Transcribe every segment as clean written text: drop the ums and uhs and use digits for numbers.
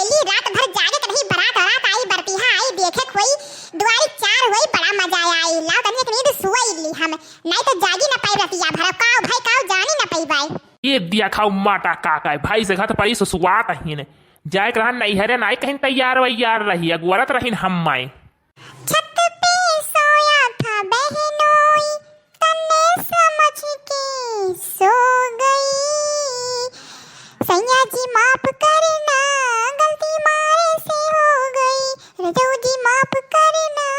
गईली रात भर जागे त नहीं बारात बारात आई बरतिहा आई देखे कोई दुआरी चार होई बड़ा मजा आई लाओ तनी एक नींद सुईली हम नहीं तो जागी न पाई रतिया भर काओ भाई काओ जानी न पाई बाई ये दिया खाओ माटा काका भाई से घात पड़ी सुसुआत ही ने जाए रहा नहीं हरे नाई कहीं तैयार वैयार रही अगवरत रही हम माए छत पे सोया था बहनोई तन्ने समझ के सो गई सैया जी माफ करना गलती मारे से हो गई रजऊ जी माफ करना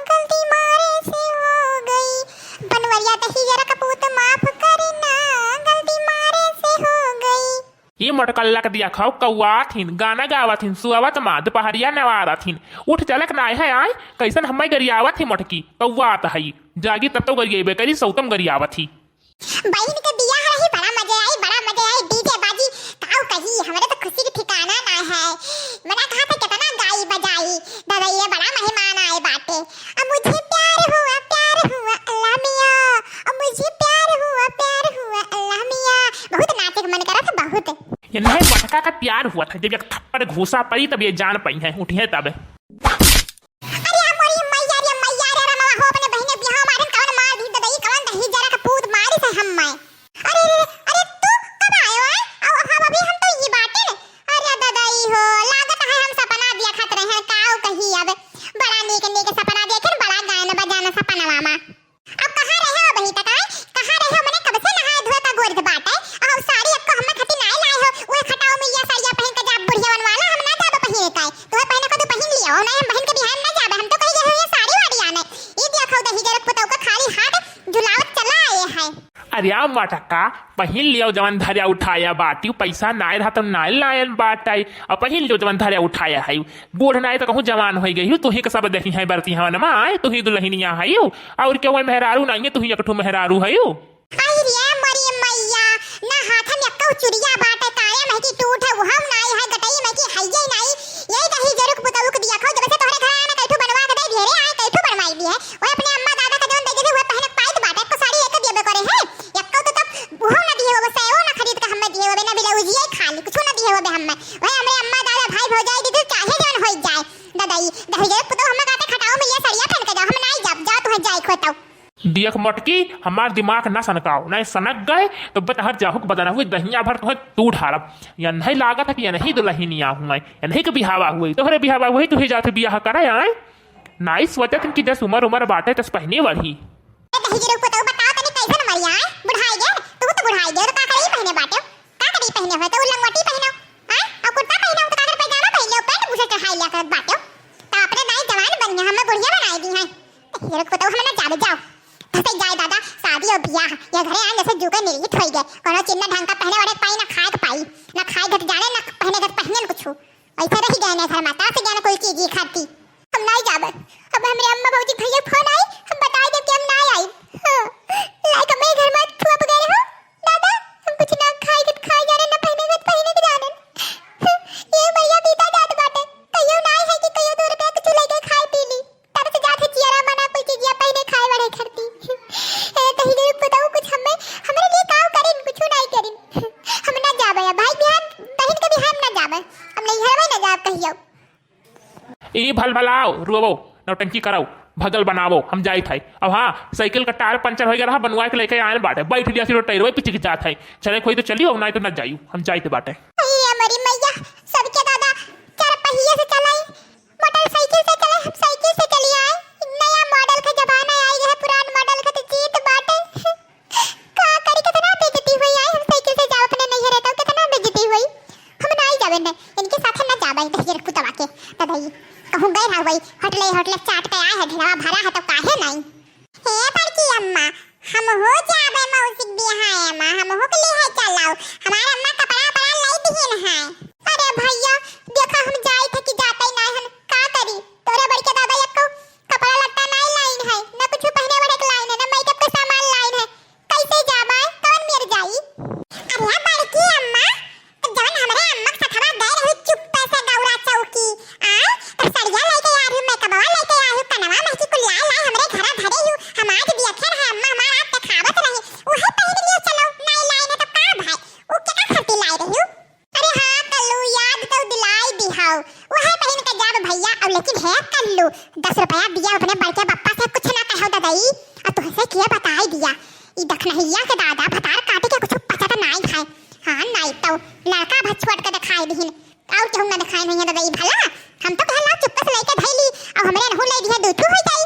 गलती मारे से हो गई बनवरिया दही जरा कपूत माफ करना गलती मारे से हो गई ये मटकल्ला का दिया खाओ कौआ थीन गाना गावा थीन सुआवत माँ दोपहरिया नवारा थीन उठ चलक ना है आय कैसन हमें गरियावत थी मटकी कौआ आता है जागी तब तो गरिएबे करी सौतम गरियावत थी बहन के बियाह रही बड़ा मजा आई डीजे बाजी काऊ कही हमारे तो खुशी की ठिकाना ना है मना कहा था कितना गाई बजाई दादा ये बड़ा मेहमान आए बाटे अब मुझे प्यार हुआ अल्लाह मियां अब मुझे प्यार हुआ अल्लाह मियां बहुत नाचे का मन करा था बहुत ये नहीं मटका का प्यार हुआ था जब एक थप्पड़ घूसा पड़ी तब ये जान पाई है उठी है तब अरे हमारी मैया रे मामा हो अपने बहने बियाह मारन कौन मार दी दादा ये कौन दही जरा का पूत मारी से हम मैं अरे तू कब आयो है अब अभी हम तो ये बाटे ने अरे दादा ई हो लागत है हम सपना दिया खत रहे हैं काऊ कही अब बड़ा नीक सपना देखे बड़ा गाना बजाना सपना मामा अब कहां रहे हो बही तक कहां रहे हो मैंने कब से नहाए धोए का गोर बाटे अब साड़ी अब हम खती नहीं लाए हो वो खटाओ में ये साड़ियां पहन के जाब बुढ़िया बनवाला हम ना जाब पहिने का तो पहने को तो पहन लियो ना हम बहन के बिहार ना जाब हम तो कही ये साड़ी वाड़ी आने ये देखो दही जरा पुताऊ का खाली हाथ झुलावत चला आए हैं अरे आ मटका पहिन लियो जवन धरिया उठाया बाटी पैसा नाय रहा तो नाय लायन बाटाई और पहिन लियो जवन धरिया उठाया है बूढ़ नाय तो कहूँ जवान हो गई तू ही के सब देखी है बरती है नमा तू ही दुल्हनिया है और क्यों वही मेहरारू नहीं है तू ही एकठू मेहरारू है आई रे मरी मैया ना हाथ में कौ चुरिया बाटे काया में की टूट है वो हम नाई है गटई में की हइये नहीं यही दही जरूर पुताऊ को दिया खाओ जब से तोहरे घर आना कैठू बनवा के दे ढेरे आए कैठू बनवाई दी है वो अपने अम्मा दादा का जोन दे दे वो पहने पाइत बाटे को साड़ी एक देबे करे है यक्को तो तब वो ना दिए वो सेओ ना खरीद के हमें दिए वो ना ब्लाउजिए खाली कुछ ना दिए वो बे हमें वो हमरे अम्मा दादा भाई भौजाई दीदी चाहे जोन होई जाए दादाई दही जरूर पुताऊ हम गाते खटाओ में ये साड़ियां पहन के जाओ हम नहीं जब जाओ तू जाई खोताऊ दियक मटकी हमार दिमाग ना सनकाओ नहीं सनक गए तो बतहर जाहुक बदना हुए दहिया भर तुम्हें तू ढारब या नहीं लागत है कि या नहीं दुल्हनिया हूँ मैं या नहीं कि बिहावा हुई तो हरे बिहावा हुई तुझे जाते बियाह करे आए नाइस वजह कि जस उमर बाटे तस पहने वाली दही जरूर पुताऊ बताओ तनी कैसन मरिया बुढ़ाई गे तू तो बुढ़ाई गे का करी पहने बाटे का करी पहने हो तो लंगोटी पहनो हां और कुर्ता पहनो तो का कर पैजामा पहन लो पैंट बुशर्ट चढ़ाई लिया कर बाटे तो अपने नाई जवान बन गए हमें बुढ़िया बनाई दी है दही जरूर पुताऊ हम ना जाओ तो जाए दादा शादी और बियाह या घरे आने जैसे जुगे निर्हित होई गए कोनो चिन्ह ढंग का पहने वाले पाई ना खाए पाई ना खाए घट जाने ना पहने कुछ ऐसा रही गए ना घर माता से जाने कोई चीज ही खाती हम नहीं जाबे अब हमरे अम्मा भौजी भैया फोन आई हम बता दे कि हम नहीं आई लाइक मैं घर में छुप गए हो दादा हम कुछ ना खाए जाने ना पहने के जाने ये भैया बीता जात बाटे कहियो नहीं है कि कहियो 2 रुपया कुछ लेके खाए पी ली तब से जाके चियरा बना कोई चीज या पहने खाए वाले करती कहीं नहीं बताओ कुछ हमारे लिए काम करें कुछ नहीं करें हम ना जाबे भाई बिहान बहन के बिहान ना जाबे हम नहीं हरवे ना जाब कहियो ई भल भलाओ रुओ नौटंकी कराओ भगल बनावो हम जाई थे अब हाँ साइकिल का टायर पंचर हो गया बनवा के लेके आए बाटे बैठ गया सिर्फ टायर पीछे की जात है चले कोई तो चलियो नहीं तो ना जाइयो हम जाई थे बाटे हमारी मैया सबके दादा चार पहिए से चलाई मोटरसाइकिल से चले हम साइकिल से चली आए नया मॉडल का जमाना आई है पुरान मॉडल का तो जीत बाटे का करी कितना बेइज्जती हुई आई हम साइकिल से जाओ अपने नहीं रहता कितना बेइज्जती हुई हम नहीं जावे ने इनके साथ ना जावे दही रखू दबा के दादाई कहूं गए ना वही होटले चाट के आए है ढेला भरा है तो काहे नहीं हे बड़की अम्मा हम हो जावे मौसी बिहाए अम्मा हम हो के लिए है चलाओ हमारा अम्मा कपड़ा बड़ा लाई दिए ना है अरे भैया देखा हम जाए थे कि जाते ही नहीं हम का करी तोरे बड़के दादा दिया ई दखनहिया के दादा भतार काटे के कुछ पता तो नहीं खाए हां नहीं तो लड़का भछुआट के दिखाई दिहिन और केहू ना दिखाई नहीं दादा ई भला हम तो कहला चुप से लेके धैली अब हमरे रहू ले दिया दूठू हो जाई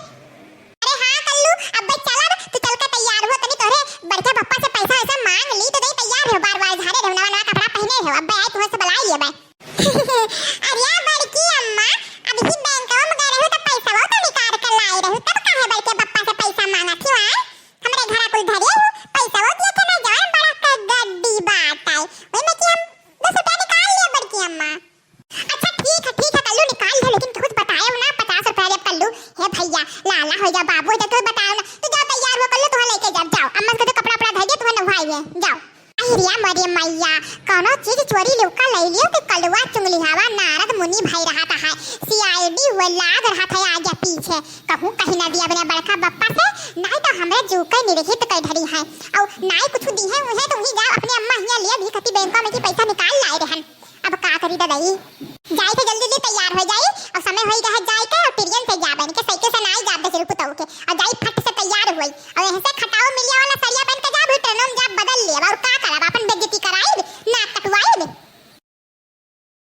अरे हां कल्लू अब भाई चला तू चल के तैयार हो तनी तोरे बड़के पप्पा से पैसा ऐसा मांग ली तो नहीं तैयार हो बार-बार झाड़े रहना नया कपड़ा पहने हो अब भाई तुझे से बुलाई है भाई अरे बड़की अम्मा अब ही बैंक में गए रहो तो पैसा वो तो निकाल कर लाई रहो तब काहे बड़के पप्पा से पैसा मांगा थी वाई हमरे घर कुल धरे हो पैसा वो दिए थे ना जान बड़ा का गड्डी बात आई वही में कि हम 200 रुपया निकाल लिए बड़की अम्मा अच्छा ठीक है कल्लू निकाल ले लेकिन कुछ बताओ ना 50 रुपया दे कल्लू हे भैया लाला हो जा बाबू तो बताओ ना तू जाओ तैयार हो कल्लू तुम्हें लेके जाओ अम्मा को तो कपड़ा धर दे तुम्हें नहाइए जाओ अहिरिया मरे मैया कोनो चीज चोरी लुका ले लियो कि कलवा चुंगली हवा नारद मुनि भाई रहा था है सीआईडी वो लाग रहा था आगे पीछे कहूं कहीं ना दिया बने बड़का बप्पा से नहीं तो हमरे जुके निरहित कर धरी है और नहीं कुछ दी है उन्हें तो ही जाओ अपने अम्मा हिया लिए भी कति बैंक में की पैसा निकाल लाए रहन अब का करी दई जाई से जल्दी तैयार हो जाई और समय होई रहा जाई के और ट्रेन से जाबन के साइकिल से नहीं जाबे सिर्फ तो के और जाई फट से तैयार होई और यहां से खटाओ मिल